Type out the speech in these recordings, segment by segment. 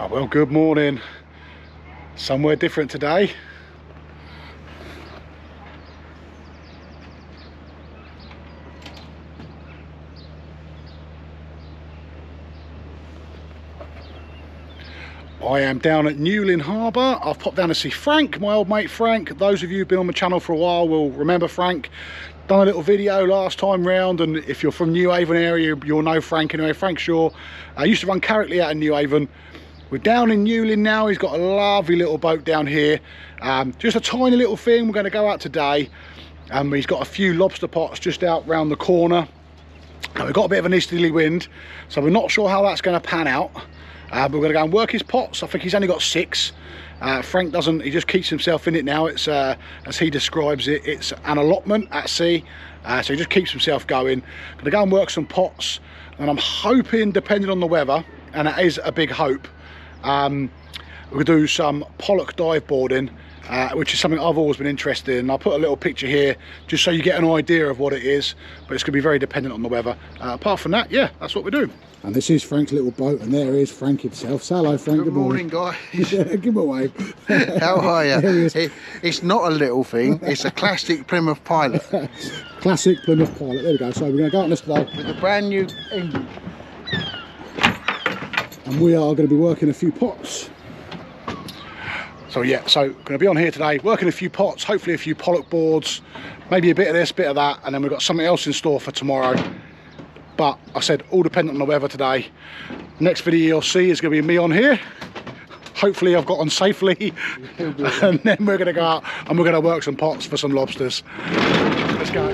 Right, well, good morning. Somewhere different today. I am down at Newlyn Harbour. I've popped down to see Frank, my old mate Frank. Those of you who've been on the channel for a while will remember Frank. Done a little video last time round, and if you're from Newhaven area, you'll know Frank anyway. Frank Shaw. I used to run Carrick Lee out in Newhaven. We're down in Newlyn now. He's got a lovely little boat down here. Just a tiny little thing. We're going to go out today. He's got a few lobster pots just out round the corner. And we've got a bit of an easterly wind, so we're not sure how that's going to pan out. But we're going to go and work his pots. I think he's only got 6. Frank doesn't, he just keeps himself in it now. It's, as he describes it, it's an allotment at sea. So he just keeps himself going. Going to go and work some pots. And I'm hoping, depending on the weather, and it is a big hope, we'll do some pollock dive boarding, which is something I've always been interested in. I'll put a little picture here just so you get an idea of what it is, but it's going to be very dependent on the weather. Apart from that, yeah, that's what we do. And this is Frank's little boat, and there is Frank himself. So hello, Frank. Good morning, guys. Yeah, give him a wave. How are you? It's not a little thing, it's a classic Plymouth Pilot. Classic Plymouth Pilot, there we go. So we're going to go on this today With a brand new engine. And we are going to be working a few pots. So yeah, so going to be on here today, working a few pots, hopefully a few pollock boards, maybe a bit of this, bit of that, and then we've got something else in store for tomorrow. But I said, all dependent on the weather today. Next video you'll see is going to be me on here. Hopefully I've got on safely. And then we're going to go out and we're going to work some pots for some lobsters. Let's go.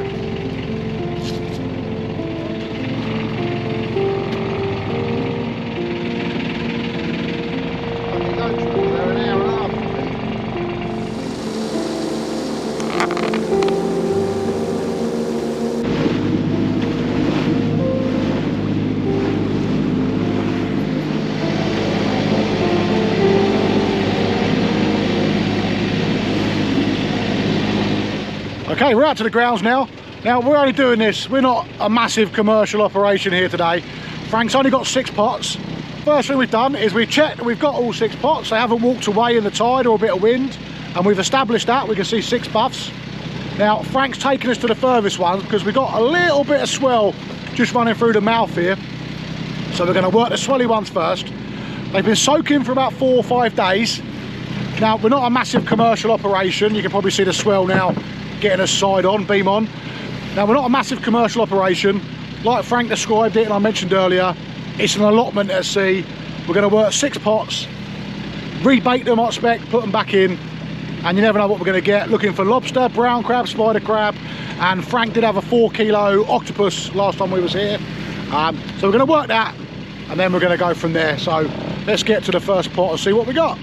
Okay, we're out to the grounds now. Now, we're only doing this, we're not a massive commercial operation here today. Frank's only got 6 pots. First thing we've done is we've checked that we've got all 6 pots. They haven't walked away in the tide or a bit of wind, and we've established that. We can see 6 buffs. Now, Frank's taken us to the furthest ones because we've got a little bit of swell just running through the mouth here. So we're going to work the swelly ones first. They've been soaking for about 4 or 5 days. Now, we're not a massive commercial operation. You can probably see the swell now getting us side on, beam on. Now, we're not a massive commercial operation. Like Frank described it and I mentioned earlier, it's an allotment at sea. We're going to work 6 pots, rebait them hot spec, put them back in, and you never know what we're going to get. Looking for lobster, brown crab, spider crab, and Frank did have a 4-kilo octopus last time we was here. So we're going to work that, and then we're going to go from there. So let's get to the first pot and see what we got.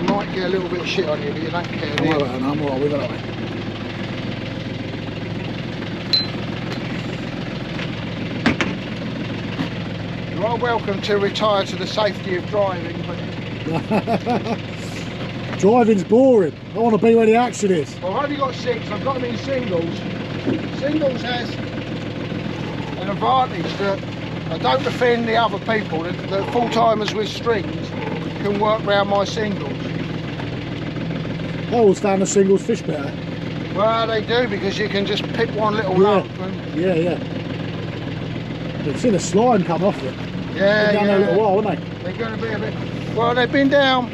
Might get a little bit of shit on you, but you don't care, do you? I'm all right with it. You are welcome to retire to the safety of driving, but... Driving's boring. I want to be where the action is. Well, I've only got 6, I've got them in singles. Singles has an advantage that I don't offend the other people. The full-timers with strings can work around my singles. I always found the singles fish better. Well, they do, because you can just pick one little lump. And... Yeah. You've seen the slime come off it. Yeah, down there a little while, haven't they? They're going to be a bit... Well, they've been down.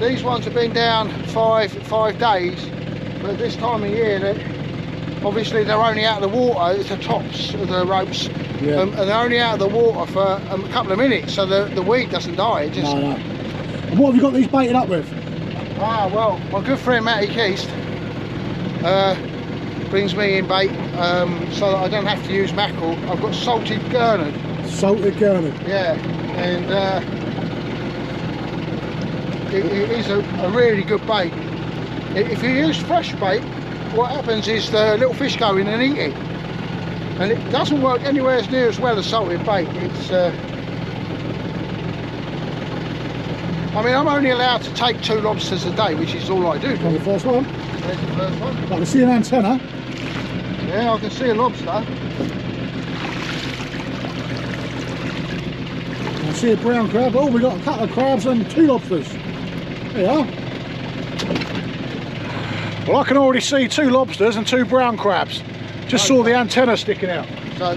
These ones have been down 5 days, but this time of year, obviously they're only out of the water. It's the tops of the ropes, and they're only out of the water for a couple of minutes, so the weed doesn't die. It just... No. And what have you got these baited up with? Ah, well, my good friend Matty Keast brings me in bait so that I don't have to use mackerel. I've got salted gurnard. Salted gurnard? Yeah, and it is a really good bait. If you use fresh bait, what happens is the little fish go in and eat it. And it doesn't work anywhere as near as well as salted bait. It's I mean, I'm only allowed to take 2 lobsters a day, which is all I do. On the first one? There's the first one. I can see an antenna. Yeah, I can see a lobster. I see a brown crab. Oh, we got a couple of crabs and 2 lobsters. There you are. Well, I can already see 2 lobsters and 2 brown crabs. Just saw the antenna sticking out. So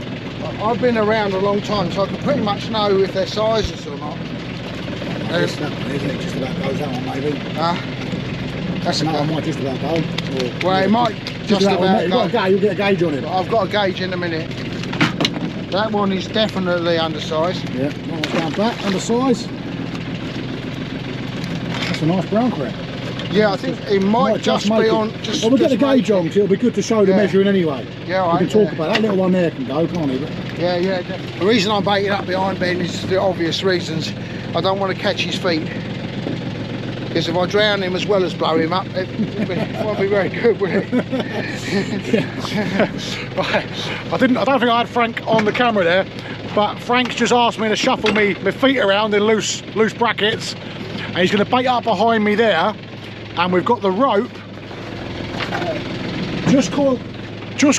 I've been around a long time, so I can pretty much know if they're sizes or not. That's that one, isn't it? Just about goes that one, maybe. That's that one might just about go. Well, it might just about go. You'll get a gauge on it. I've got a gauge in a minute. That one is definitely undersized. Yeah, nice down back, undersized. That's a nice brown crab. Yeah, I think it might just be on. Well, we'll get the gauge on, because it'll be good to show the measuring anyway. Yeah, we can talk about that little one there can go, can't he? Yeah, yeah. The reason I'm baiting up behind Ben is the obvious reasons. I don't want to catch his feet, because if I drown him as well as blow him up, it won't be very good, will it? Right. I don't think I had Frank on the camera there, but Frank's just asked me to shuffle my feet around in loose brackets, and he's going to bait up behind me there. And we've got the rope just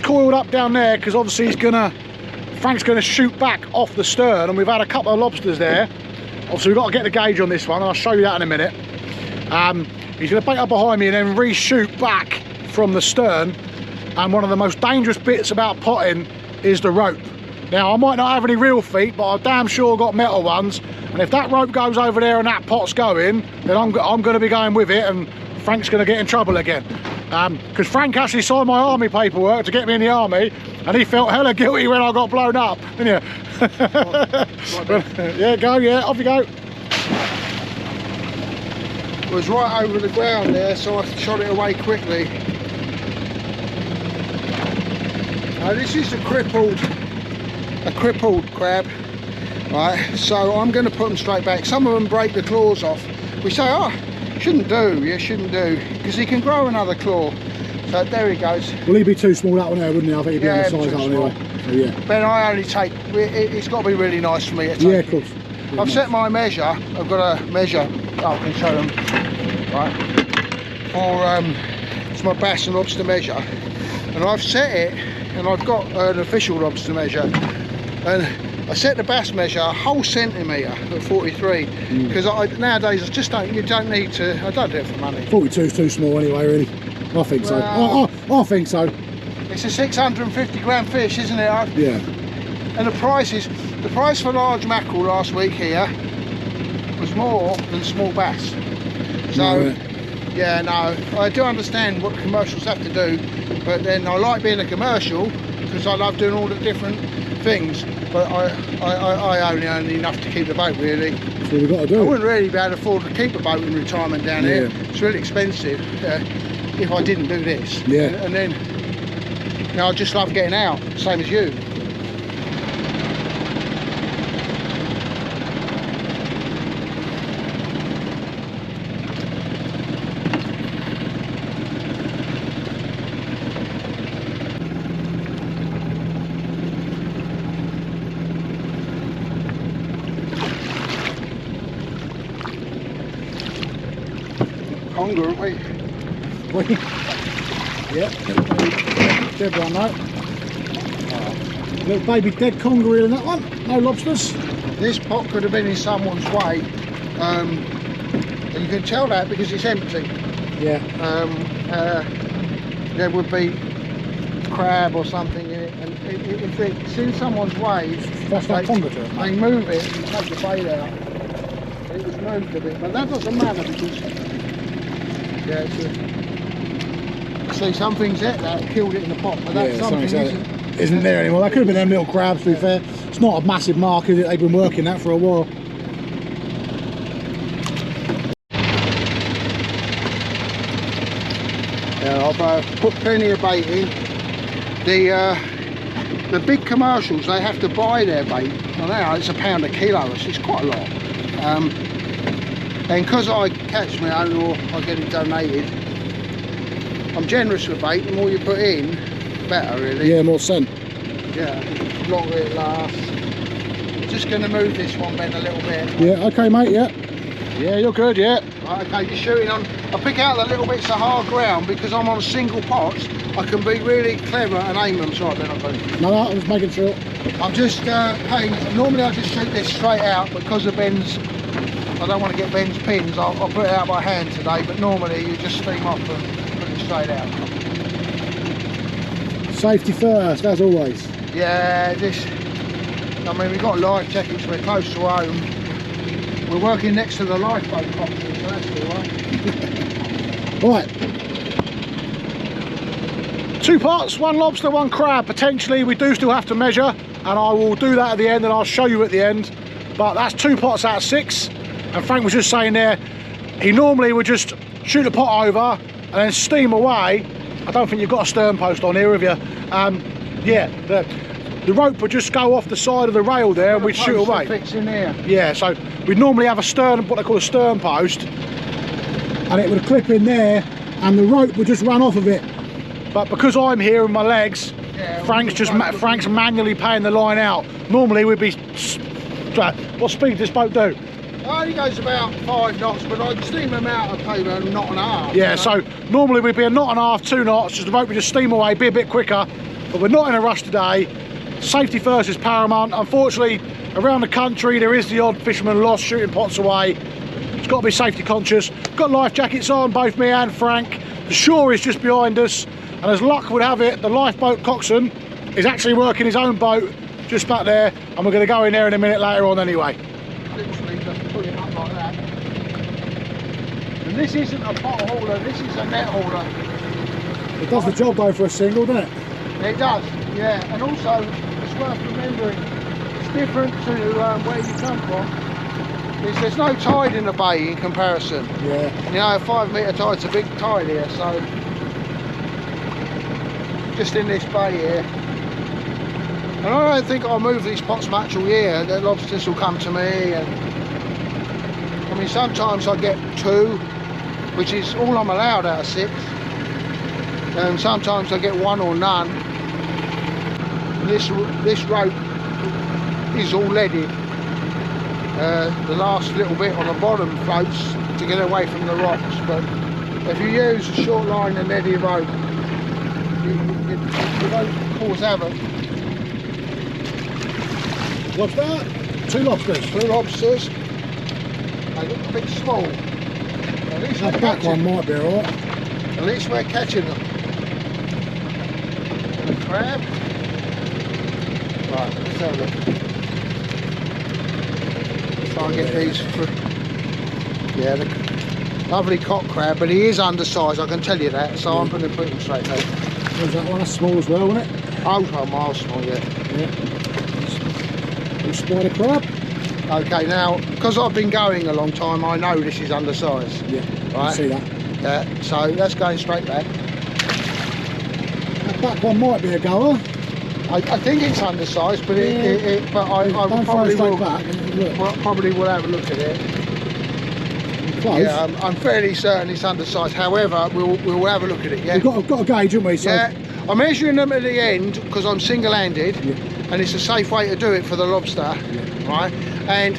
coiled up down there, because obviously Frank's gonna shoot back off the stern, and we've had a couple of lobsters there. Obviously we've got to get the gauge on this one, and I'll show you that in a minute. He's gonna bait up behind me and then reshoot back from the stern. And one of the most dangerous bits about potting is the rope. Now, I might not have any real feet, but I've damn sure got metal ones, and if that rope goes over there and that pot's going, then I'm going to be going with it, and Frank's going to get in trouble again. Because Frank actually signed my army paperwork to get me in the army, and he felt hella guilty when I got blown up, didn't you? Yeah, go, yeah, off you go. It was right over the ground there, so I shot it away quickly. Now, this is a crippled crab, right? So I'm going to put them straight back. Some of them break the claws off. We say, oh, shouldn't do, because he can grow another claw. So there he goes. Will he be too small, that one there, wouldn't he? I think he'd be on the size that one anyway. So, yeah. Ben, I only take, it's got to be really nice for me to take. Yeah, of course. Really I've set my measure. I've got a measure. Oh, I can show them. Right. For it's my bass and lobster measure, and I've set it, and I've got an official lobster measure, and I set the bass measure a whole centimetre at 43, because nowadays I just don't. You don't need to. I don't do it for money. 42 is too small anyway, really. I think so. I think so. It's a 650 gram fish, isn't it? Yeah. And the price for large mackerel last week here was more than small bass. So, yeah, no, I do understand what commercials have to do, but then I like being a commercial because I love doing all the different things. But I only earn enough to keep the boat, really. That's what we've got to do. I wouldn't really be able to afford to keep a boat in retirement down here. It's really expensive if I didn't do this. Yeah. And then, you know, I just love getting out, same as you. Conger, aren't we? Yeah, dead one, no. Little baby dead conger reel in that one, no lobsters. This pot could have been in someone's way, and you can tell that because it's empty. Yeah. There would be crab or something in it, and if it's in someone's way, that's that conger to it, they move it and take the bait out. It was moved a bit, but that doesn't matter because yeah, see, something's at that killed it in the pot, but that something isn't there anymore. That could have been them little crabs, to be fair. It's not a massive mark, is it? They've been working that for a while. Yeah, I've put plenty of bait in. The big commercials, they have to buy their bait. Well, now it's £1 a kilo, it's quite a lot. And because I catch my own or I get it donated, I'm generous with bait. The more you put in, the better, really. Yeah, more scent. Yeah, the longer it lasts. I'm just going to move this one, Ben, a little bit. Yeah, okay, mate, yeah. Yeah, you're good, yeah. Right, okay, you're shooting on. I pick out the little bits of hard ground because I'm on single pots. I can be really clever and aim them. Sorry, Ben, No, I was making sure. I'm just normally I just shoot this straight out because of Ben's. I don't want to get Ben's pins. I'll put it out by hand today, but normally you just steam off and put it straight out. Safety first, as always. Yeah, I mean, we've got life jackets, we're close to home. We're working next to the lifeboat property, so that's all right. Right. 2 pots, 1 lobster, 1 crab. Potentially, we do still have to measure, and I will do that at the end, and I'll show you at the end. But that's 2 pots out of 6. And Frank was just saying there, he normally would just shoot the pot over and then steam away. I don't think you've got a stern post on here, have you? Yeah, the rope would just go off the side of the rail there and we'd shoot away. Fits in here. Yeah, so we'd normally have a stern, what they call a stern post, and it would clip in there and the rope would just run off of it. But because I'm here with my legs, yeah, Frank's manually paying the line out. Normally we'd be, what speed does this boat do? Oh, he goes about 5 knots, but I'd steam them out at about a knot and a half. Yeah, so normally we'd be a knot and a half, 2 knots, just the boat would just steam away, be a bit quicker. But we're not in a rush today. Safety first is paramount. Unfortunately, around the country there is the odd fisherman lost shooting pots away. It's got to be safety conscious. Got life jackets on, both me and Frank. The shore is just behind us, and as luck would have it, the lifeboat coxswain is actually working his own boat just back there, and we're going to go in there in a minute later on anyway. Literally just pull it up like that. And this isn't a pot hauler, this is a net hauler. It does the job though for a single, doesn't it? It does, yeah. And also, it's worth remembering, it's different to where you come from. There's no tide in the bay in comparison. Yeah. You know, a 5 metre tide's a big tide here, so just in this bay here. And I don't think I'll move these pots much all year. The lobsters will come to me, and I mean sometimes I get 2, which is all I'm allowed out of 6. And sometimes I get 1 or none. This rope is all leaded. The last little bit on the bottom floats to get away from the rocks, but if you use a short line and leaded rope, you don't cause havoc. What's that? 2 lobsters. 2 lobsters. They look a bit small. At least that back one might be alright. At least we're catching them. And a crab. Right, let's have a look. Try and get these for, yeah, the lovely cock crab, but he is undersized, I can tell you that, so I'm going to put him straight there. Where's that one? That's small as well, isn't it? Oh, a mile small, yeah. Spider crab. Okay, now because I've been going a long time, I know this is undersized. Yeah, right. I see that. Yeah, so that's going straight back. That back one might be a goer. I think it's undersized, but yeah. I probably will. Probably will have a look at it. Close. Yeah, I'm fairly certain it's undersized. However, we'll have a look at it. Yeah, we've got a gauge, haven't we? So yeah, I'm measuring them at the end because I'm single-handed. Yeah. And it's a safe way to do it for the lobster, right? And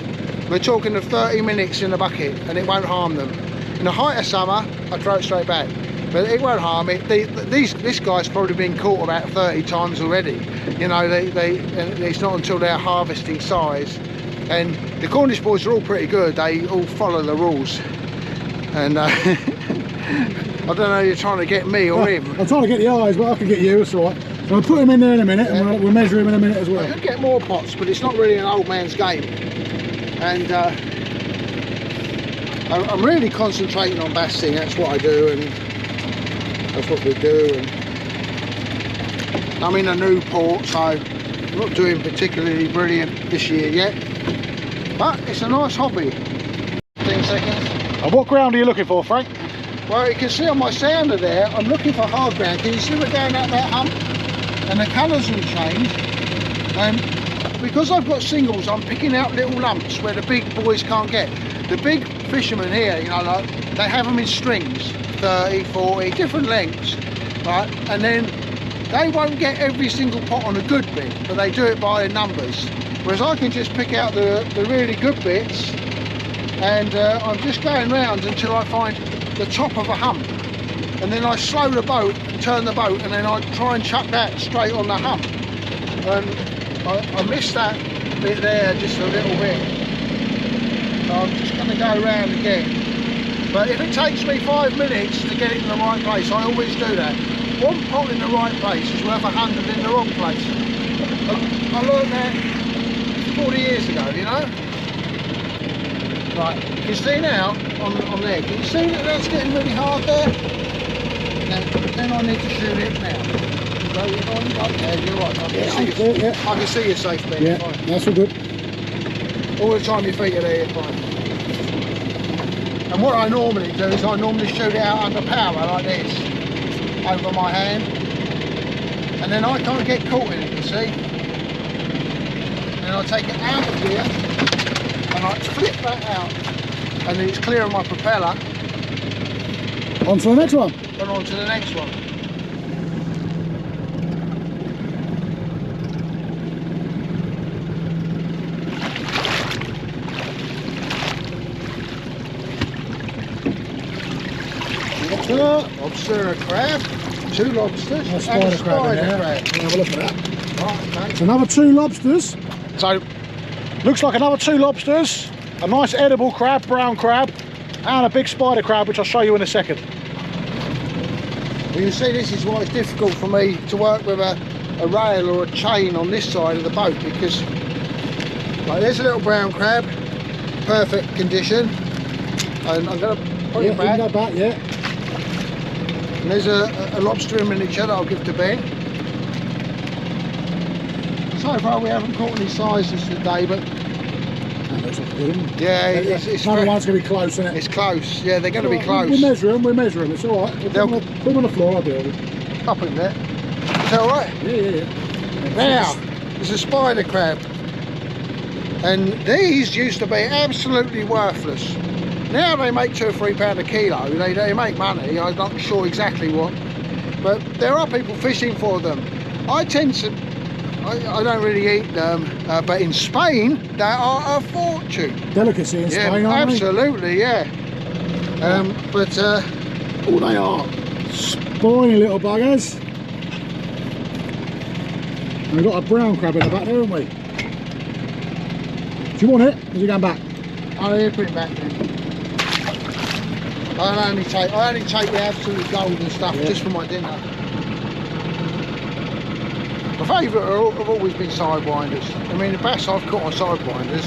we're talking of 30 minutes in a bucket, and it won't harm them. In the height of summer, I throw it straight back, but it won't harm it. This guy's probably been caught about 30 times already. You know, it's not until they're harvesting size. And the Cornish boys are all pretty good. They all follow the rules. And I don't know if you're trying to get me or him. I'm trying to get the eyes, but I can get you, it's all right. So I'll put him in there in a minute, and we'll measure him in a minute as well. I could get more pots, but it's not really an old man's game. And I'm really concentrating on bassing. That's what I do, and that's what we do. And I'm in a new port, so I'm not doing particularly brilliant this year yet. But it's a nice hobby. 15 seconds. And what ground are you looking for, Frank? Well, you can see on my sounder there, I'm looking for hard ground. Can you see we're going out that hump? And the colours will change, and because I've got singles, I'm picking out little lumps where the big boys can't get. The big fishermen here, you know, like, they have them in strings, 30, 40, different lengths, right? And then they won't get every single pot on a good bit, but they do it by numbers. Whereas I can just pick out the really good bits and I'm just going round until I find the top of a hump, and then I slow the boat, turn the boat, and then I try and chuck that straight on the hump. And I missed that bit there just a little bit, so I'm just going to go round again. But if it takes me 5 minutes to get it in the right place, I always do that. One pot in the right place is worth 100 in the wrong place. I learned that 40 years ago, you know. Right, you can see now on there. Can you see that that's getting really hard there? Then I need to shoot it now. So if I'm up there, you're right. I can see your safe bet. Yeah, fine. that's all good. All the time your feet are there, you're fine. And what I normally do is I normally shoot it out under power like this, over my hand, and then I can't get caught in it, you see. And then I take it out of here and I flip that out, and then it's clear of my propeller. On to the next one. And on to the next one. Lobster and a crab, 2 lobsters, A spider and a crab in there. crab. We'll have a look at that. Right, okay. It's another 2 lobsters. So, looks like another 2 lobsters, a nice edible crab, brown crab, and a big spider crab, which I'll show you in a second. Well, you see, this is why it's difficult for me to work with a rail or a chain on this side of the boat, because like, there's a little brown crab, perfect condition, and I'm going to put it back. Back, yeah. And there's a lobster in miniature that I'll give to Ben. So far we haven't caught any sizes today, but That looks like a good one. yeah, it's Another one's going to be close, isn't it? It's close, yeah, they're going to be close. We'll measure them, it's alright. We'll put them on the floor, I'll deal with it. Up in there. Is that alright? Yeah. Now, there's a spider crab. And these used to be absolutely worthless. Now they make £2 or £3 a kilo. They make money. I'm not sure exactly what, but there are people fishing for them. I don't really eat them, but in Spain they are a fortune. Delicacy in Spain, aren't absolutely, yeah. But oh, they are spiny little buggers. And we've got a brown crab in the back there, haven't we? Do you want it? Or is it going back? I'll put it back then. I only take the absolute golden stuff just for my dinner. My favourite have always been sidewinders. I mean, the bass I've caught on sidewinders.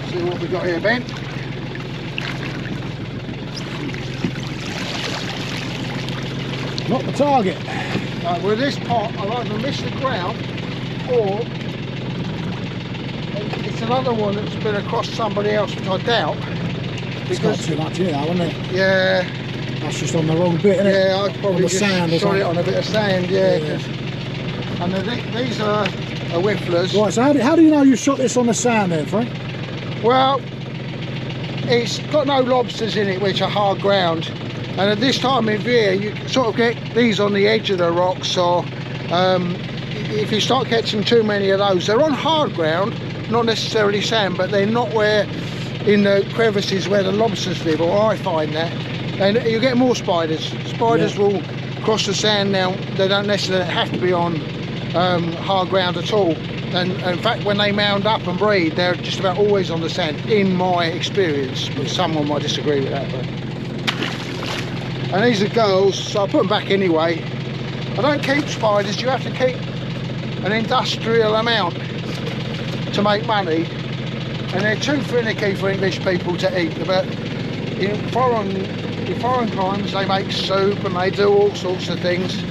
See what we got here, Ben. Not the target. Right, with this pot, I've either missed the ground, or it's another one that's been across somebody else, which I doubt. It's got too much here, hasn't it? Yeah. That's just on the wrong bit, isn't it? Yeah, I probably just sand or shot it something. on a bit of sand, yeah. And these are whifflers. Right, so how do you know you shot this on the sand then, Frank? Well, it's got no lobsters in it, which are hard ground. And at this time of year, you sort of get these on the edge of the rocks, or if you start catching too many of those, they're on hard ground, not necessarily sand, but they're not where in the crevices where the lobsters live, or I find that. And you get more spiders. Spiders will cross the sand now. They don't necessarily have to be on hard ground at all. And in fact, when they mound up and breed, they're just about always on the sand, in my experience. But someone might disagree with that. But. And these are girls, so I put them back anyway. I don't keep spiders. You have to keep an industrial amount to make money, and they're too finicky for English people to eat. But in foreign climes, they make soup and they do all sorts of things.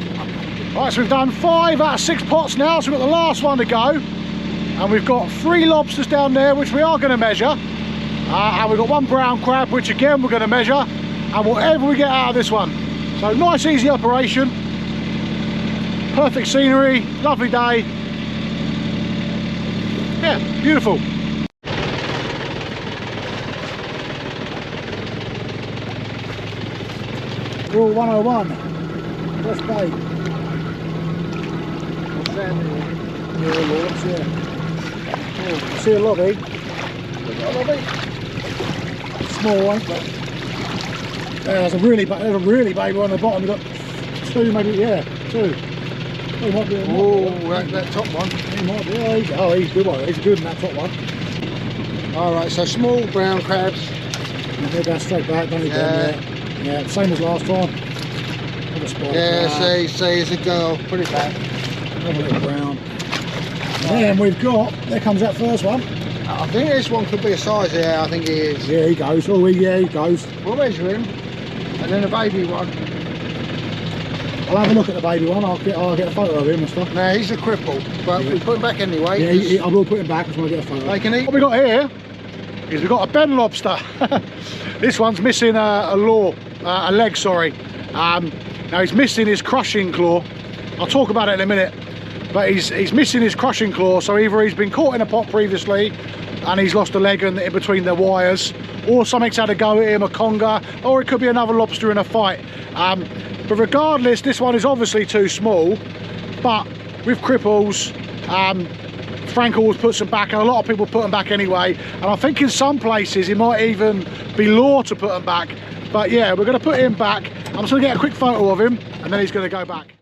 Right, so we've done 5 out of 6 pots now, so we've got the last one to go, and we've got 3 lobsters down there, which we are going to measure, and we've got 1 brown crab, which again we're going to measure, and whatever we get out of this one. So nice easy operation, perfect scenery, lovely day, yeah, beautiful. Rule 101, press bait. down there. Yeah, Lords, yeah. Oh, I see a lobby. Got a lobby? Small one, but there's a really baby one on the bottom. We've got two, maybe, yeah, two. Oh, he might be Oh, that top one. He might be, oh, he's good one. He's good in that top one. Alright, so small brown crabs. And they'll go straight back, don't need them yet. Yeah, same as last time. Yeah, see, it's a girl. Put it back. Another little brown. And then we've got, there comes that first one. I think this one could be a size, yeah, I think he is. Yeah, he goes. Oh, yeah, he goes. We'll measure him. And then a baby one. I'll have a look at the baby one. I'll get a photo of him and stuff. No, he's a cripple, but we put him back anyway. Yeah, I will put him back as well. Get a photo. They can eat. What we got here is we've got a Ben lobster. This one's missing a leg, sorry. Now he's missing his crushing claw. I'll talk about it in a minute. But he's missing his crushing claw, so either he's been caught in a pot previously and he's lost a leg in between the wires, or something's had a go at him, a conger, or it could be another lobster in a fight. But regardless, this one is obviously too small, but with cripples, Frank always puts them back, and a lot of people put them back anyway, and I think in some places it might even be law to put them back. But yeah, we're going to put him back. I'm just going to get a quick photo of him and then he's going to go back.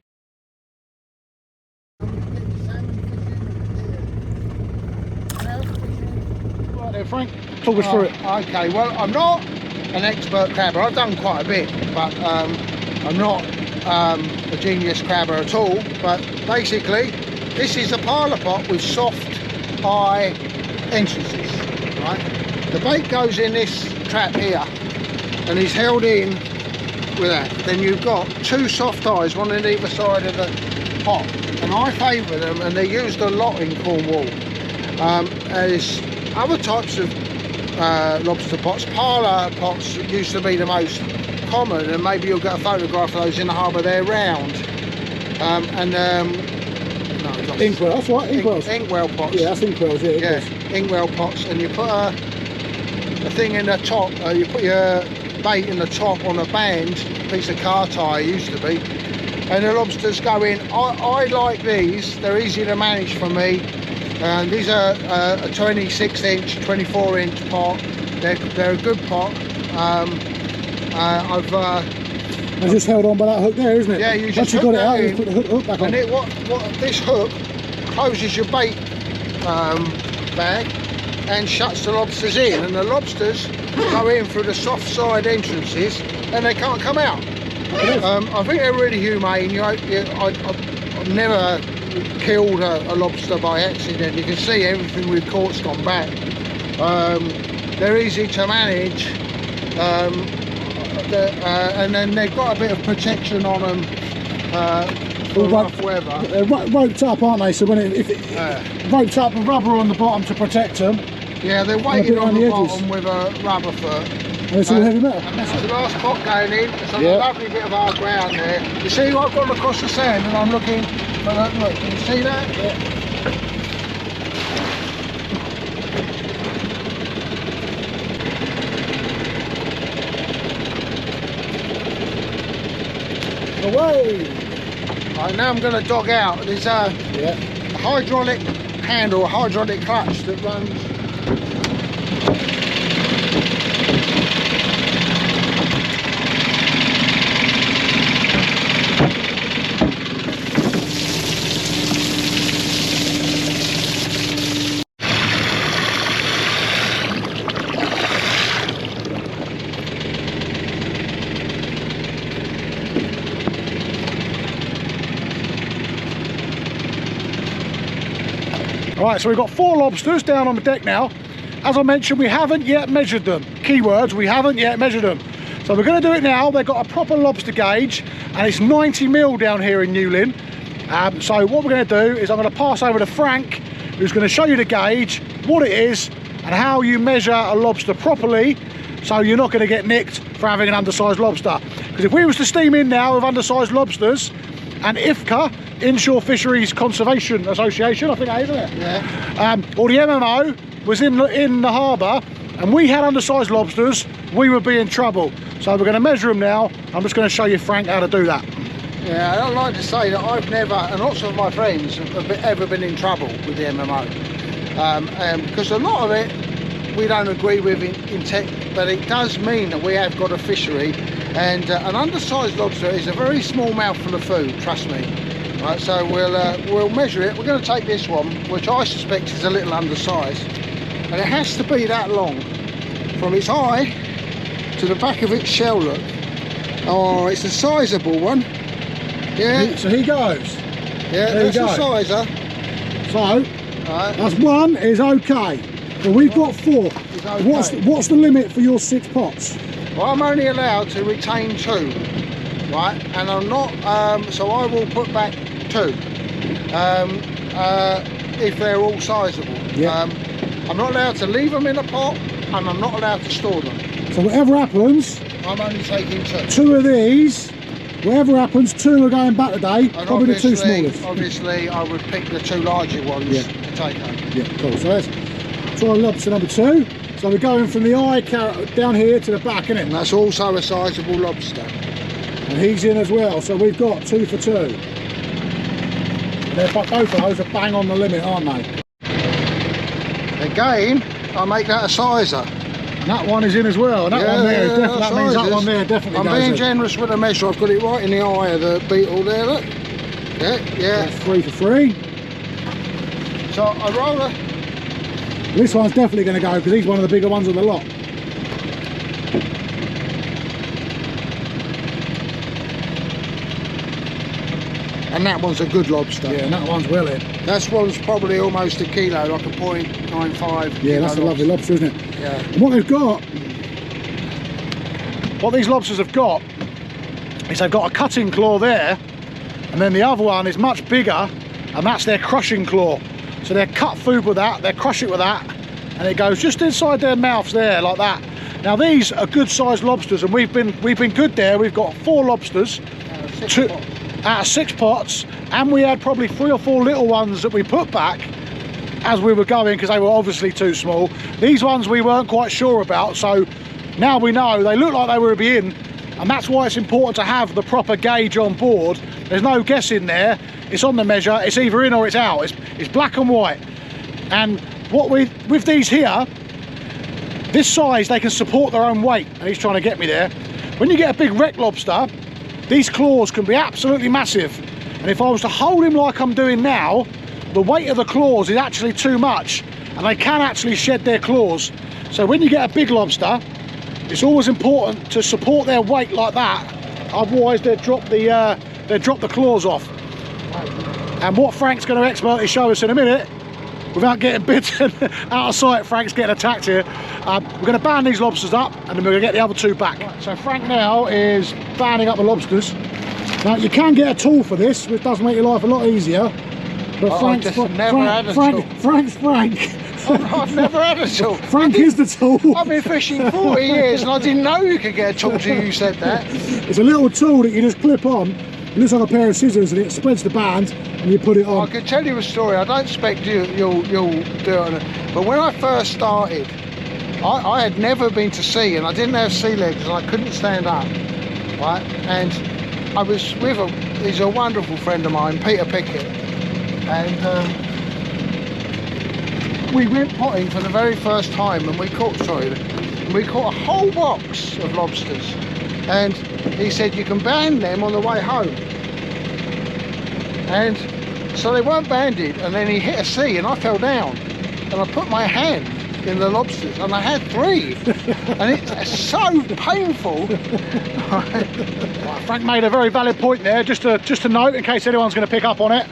Right then, Frank, talk us through it. Okay, well, I'm not an expert crabber. I've done quite a bit, but I'm not a genius crabber at all. But basically, this is a parlour pot with soft eye entrances, right? The bait goes in this trap here, and he's held in with that. Then you've got two soft eyes, one on either side of the pot, and I favour them, and they're used a lot in Cornwall. There's other types of lobster pots. Parlour pots used to be the most common, and maybe you'll get a photograph of those in the harbour. They're round, Inkwell, that's right, inkwells. Inkwell pots. Yeah, that's inkwells, yeah. Yeah, inkwell pots, and you put a thing in the top, you put your bait in the top on a band, piece of car tyre used to be, and the lobsters go in. I like these, they're easy to manage for me. These are a 26 inch, 24 inch pot, they're a good pot. It's just held on by that hook there, isn't it? Yeah, you just once you got it out, you put the hook back on. And this hook closes your bait bag and shuts the lobsters in, and the lobsters go in through the soft side entrances and they can't come out. I think they're really humane. I've never killed a lobster by accident. You can see everything we've caught's gone back. They're easy to manage, and then they've got a bit of protection on them for rough weather. They're roped up, aren't they? So when roped up with rubber on the bottom to protect them. Yeah, they're weighted on the bottom with a rubber foot. And it's all heavy metal. And this is the last pot going in. It's on a lovely bit of hard ground there. You see, I've gone across the sand and I'm looking for that. Look, can you see that? Yeah. Away! Right, now I'm going to dog out. There's a hydraulic handle, a hydraulic clutch that runs. Right, so we've got 4 lobsters down on the deck now. As I mentioned, we haven't yet measured them. Keywords, we haven't yet measured them. So we're going to do it now. They've got a proper lobster gauge, and it's 90mm down here in Newlyn. So what we're going to do is I'm going to pass over to Frank, who's going to show you the gauge, what it is, and how you measure a lobster properly, so you're not going to get nicked for having an undersized lobster. Because if we was to steam in now with undersized lobsters, and IFCA, Inshore Fisheries Conservation Association, I think that is, isn't it? Yeah. Or the MMO was in the harbour, and we had undersized lobsters, we would be in trouble. So we're going to measure them now. I'm just going to show you, Frank, how to do that. Yeah, I'd like to say that I've never, and lots of my friends have ever been in trouble with the MMO, because a lot of it we don't agree with in tech, but it does mean that we have got a fishery, and an undersized lobster is a very small mouthful of food, trust me. Right, so we'll measure it. We're going to take this one, which I suspect is a little undersized, and it has to be that long from its eye to the back of its shell. Look, oh, it's a sizable one. Yeah. So he goes. Yeah, there that's a sizer. So right. that's one is okay. But we've got 4. Okay. What's the limit for your 6 pots? Well, I'm only allowed to retain 2, right? And I'm not. So I will put back 2 if they're all sizable. Yeah. I'm not allowed to leave them in a pot, and I'm not allowed to store them. So whatever happens, I'm only taking 2. 2 of these. Whatever happens, 2 are going back today. And probably the 2 smallest. Obviously, I would pick the 2 larger ones to take home. Yeah, cool. So let's try lobster number 2. So we're going from the eye down here to the back, isn't it? And that's also a sizable lobster. And he's in as well. So we've got 2 for 2. Both of those are bang on the limit, aren't they? Again, I make that a sizer. And that one is in as well. And that one there, that means that one there definitely I'm goes being in. generous with the measure. I've got it right in the eye of the beetle there, look. Yeah. That's 3 for 3. So I roll a... This one's definitely going to go because he's one of the bigger ones of the lot. And that one's a good lobster. Yeah, and that one's well in. That one's probably almost a kilo, like a 0.95. Yeah, that's a lovely lobster, isn't it? Yeah. And what they've got, what these lobsters have got, is they've got a cutting claw there, and then the other one is much bigger, and that's their crushing claw. So they cut food with that, they crush it with that, and it goes just inside their mouths there, like that. Now these are good sized lobsters, and we've been good there. We've got 4 lobsters, out of 6 pots, and we had probably 3 or 4 little ones that we put back as we were going because they were obviously too small. These ones we weren't quite sure about, so now we know they look like they were in, and that's why it's important to have the proper gauge on board. There's no guessing there. It's on the measure. It's either in or it's out. It's black and white. And what with these here, this size, they can support their own weight. And he's trying to get me there. When you get a big wreck lobster, these claws can be absolutely massive. And if I was to hold him like I'm doing now, the weight of the claws is actually too much, and they can actually shed their claws. So when you get a big lobster, it's always important to support their weight like that. Otherwise, they'll drop the claws off. And what Frank's going to expertly show us in a minute, without getting bitten out of sight, Frank's getting attacked here. We're going to band these lobsters up, and then we're going to get the other 2 back. Right, so Frank now is banding up the lobsters. Now you can get a tool for this, which does make your life a lot easier. But Frank's Frank. I've never had a tool. Frank is the tool. I've been fishing 40 years and I didn't know you could get a tool till you said that. It's a little tool that you just clip on. It looks like a pair of scissors, and it spreads the band, and you put it on. I could tell you a story. I don't expect you'll do it, but when I first started, I had never been to sea, and I didn't have sea legs, and I couldn't stand up, right? And I was with he's a wonderful friend of mine, Peter Pickett, and we went potting for the very first time, and we caught a whole box of lobsters. And he said you can band them on the way home. And so they weren't banded, and then he hit a sea and I fell down. And I put my hand in the lobsters, and I had 3. And it's so painful. Frank made a very valid point there, just to note in case anyone's going to pick up on it.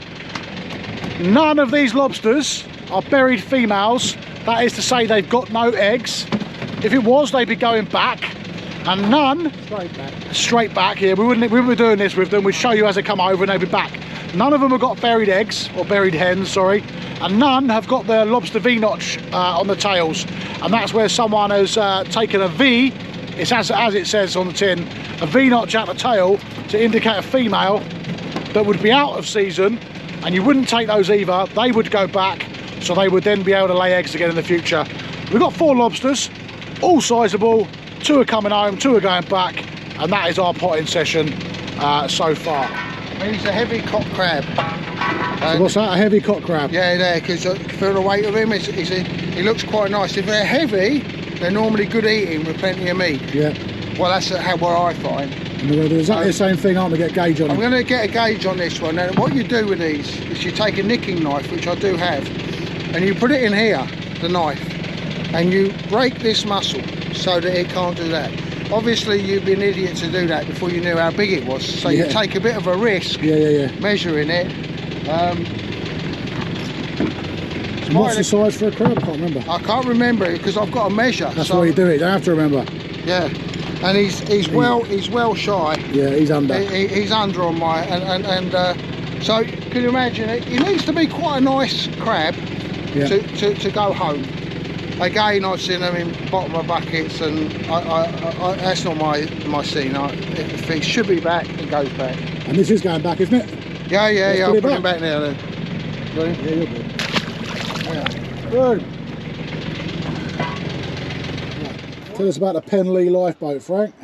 None of these lobsters are buried females. That is to say they've got no eggs. If it was, they'd be going back. And none straight back here. We wouldn't be doing this with them. We'd show you as they come over and they'd be back. None of them have got buried eggs, or buried hens, sorry, and none have got the lobster V-notch on the tails. And that's where someone has taken a V, it's as it says on the tin, a V-notch out the tail to indicate a female that would be out of season, and you wouldn't take those either. They would go back, so they would then be able to lay eggs again in the future. We've got 4 lobsters, all sizable. 2 are coming home, 2 are going back, and that is our potting session so far. And he's a heavy cock crab. So what's that, a heavy cock crab? Yeah, there, because for the weight of him, he looks quite nice. If they're heavy, they're normally good eating with plenty of meat. Yeah. Well, that's what I find. And we're going to do exactly the same thing, aren't we? Get a gauge on I'm it. going to get a gauge on this one. And what you do with these is you take a nicking knife, which I do have, and you put it in here, the knife, and you break this muscle so that it can't do that. Obviously, you'd be an idiot to do that before you knew how big it was. So you take a bit of a risk measuring it. What's the size for a crab? I can't remember. I can't remember because I've got to measure. That's why you do it. You don't have to remember. Yeah, and he's well shy. Yeah, he's under. He's under on my so can you imagine it? He needs to be quite a nice crab to go home. Again, I've seen them in bottom of buckets, and I that's not my scene. If he should be back, it goes back. And this is going back, isn't it? Yeah. I'll put him back now then. Yeah, you're good. Yeah. Good. Tell us about the Penlee lifeboat, Frank.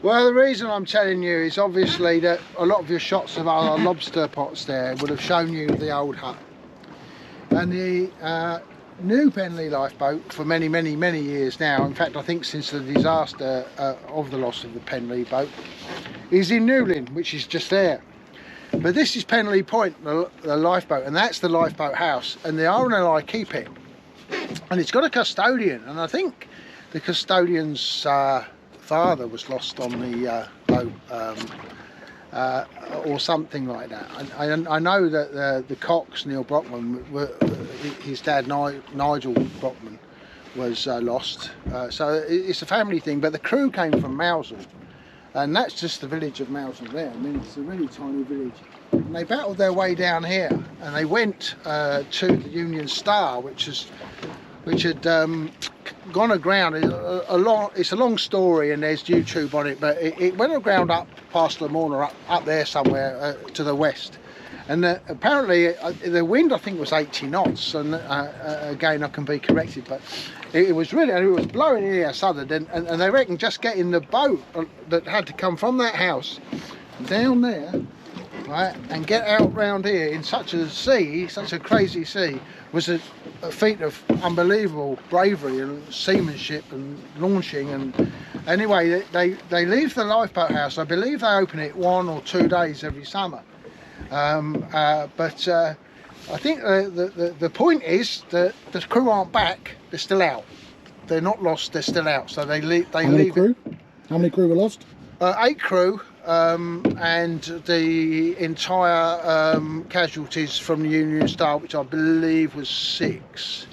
Well, the reason I'm telling you is obviously that a lot of your shots of our lobster pots there would have shown you the old hut. And the new Penlee lifeboat for many years now, in fact I think since the disaster of the loss of the Penlee boat, is in Newlyn, which is just there. But this is Penlee Point, the lifeboat, and that's the lifeboat house, and the owner and I keep it. And it's got a custodian, and I think the custodian's father was lost on the boat, or something like that. I know that the Cox, Neil Brockman, his dad Nigel Brockman was lost. So it's a family thing, but the crew came from Mousel. And that's just the village of Mousel there. I mean, it's a really tiny village. And they battled their way down here, and they went to the Union Star, which had gone aground. It's a long story, and there's YouTube on it, but it went aground up past Lamorna, up there somewhere to the west. And apparently the wind, I think, was 80 knots, and again I can be corrected, but it was really, and it was blowing in here southern, and they reckon just getting the boat that had to come from that house down there, right, and get out round here in such a sea, such a crazy sea, was a feat of unbelievable bravery and seamanship and launching. And anyway, they leave the lifeboat house. I believe they open it 1 or 2 days every summer. But I think the point is that the crew aren't back, they're still out. They're not lost, they're still out. So they leave. How many crew? How many crew were lost? 8 crew, and the entire casualties from the Union Star, which I believe was 6.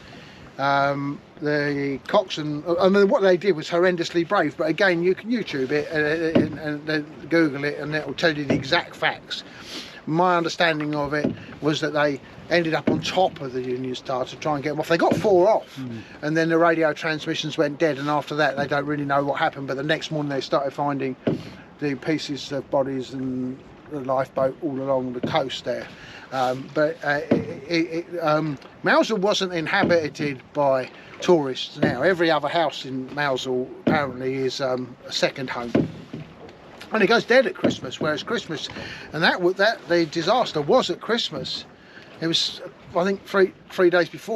The coxswain, I mean, what they did was horrendously brave, but again, you can YouTube it and Google it, and it will tell you the exact facts. My understanding of it was that they ended up on top of the Union Star to try and get them off. They got 4 off, and then the radio transmissions went dead, and after that they don't really know what happened. But the next morning they started finding the pieces of bodies and the lifeboat all along the coast there. Mousel wasn't inhabited by tourists now. Every other house in Mousel apparently is a second home. And it goes dead at Christmas, whereas Christmas, and the disaster was at Christmas. It was, I think, 4 days before.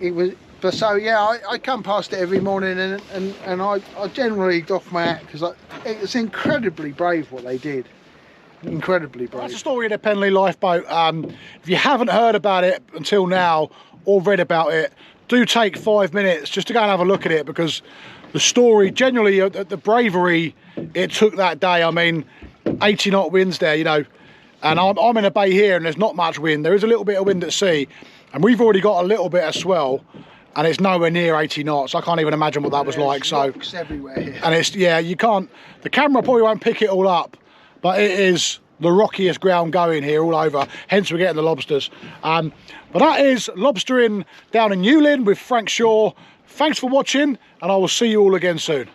It was. But so yeah, I come past it every morning, and I generally doff my hat because it's incredibly brave what they did. Incredibly brave. That's the story of the Penlee lifeboat. If you haven't heard about it until now or read about it, do take 5 minutes just to go and have a look at it, because the story, generally the bravery it took that day. I mean, 80 knot winds there, you know, and I'm in a bay here and there's not much wind. There is a little bit of wind at sea, and we've already got a little bit of swell, and it's nowhere near 80 knots. I can't even imagine what that was like. So rocks everywhere here. And it's, yeah, you can't, the camera probably won't pick it all up, but it is the rockiest ground going here all over, hence we're getting the lobsters. But that is lobstering down in Newlyn with Frank Shaw. Thanks for watching, and I will see you all again soon.